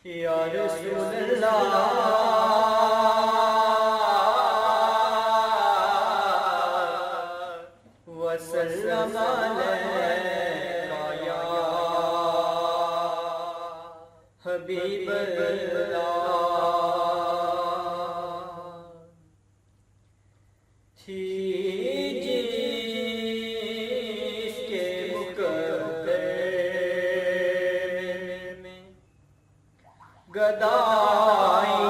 या रसूल अल्लाह वसल्लम अलैका या हबीब अल्लाह। थी जिसके मुकद्दर में गदाई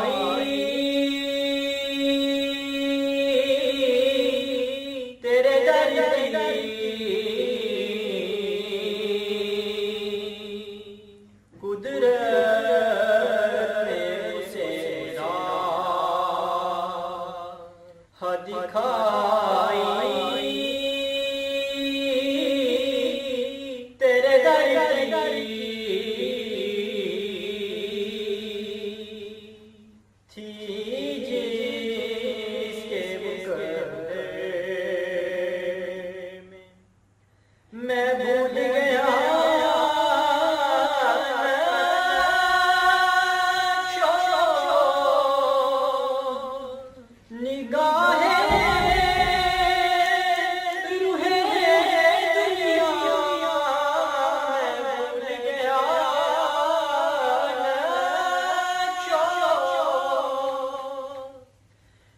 तेरे दर की कुदरत ने उसे राह दिखाई तेरे दर की जिसके मुकद्दर में मैं भूल गया निगाहें रूहे दुनिया मैं भूल गया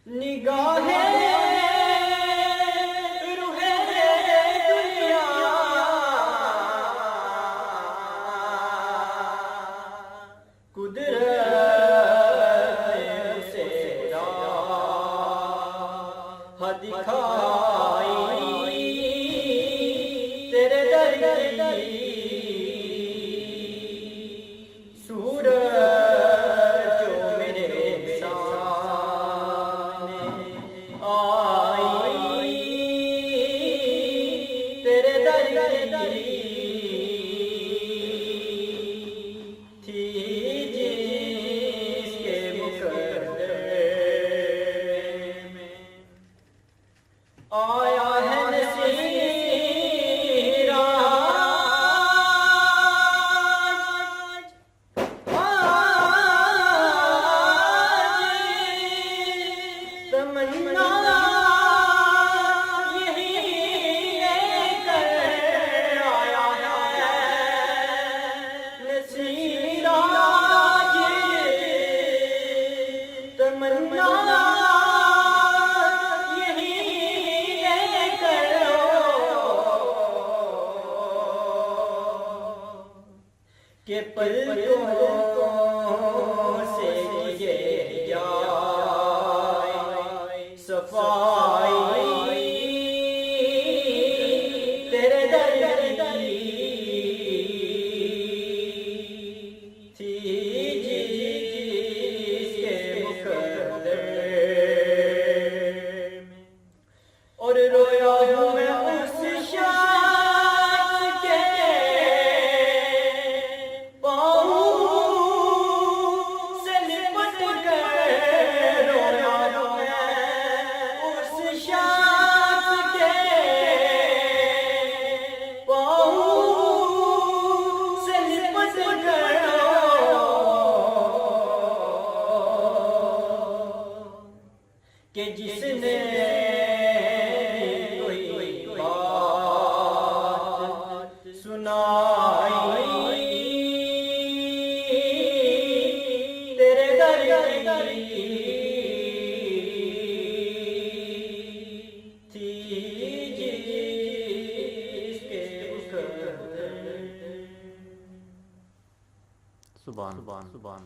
निगाहें रूहे दुनिया कुदरत ने उसे राह दिखाई तेरे दर की सूरज जो मेरे आई तेरे दर थी जिसके मुकद्दर में आया है नसीरा तमन्ना तमन्ना यही लेकर के पलकों से किए जाए सफाई तेरे दर की थी और रोया हूँ मैं उस शख्स के पाँव से लिपट कर रोया हूँ मैं उस शख्स के पाँव से लिपट कर कि जिसने सुनाई तेरे दर थी जिसके मुकद्दर। सुभान सुभान सुभान।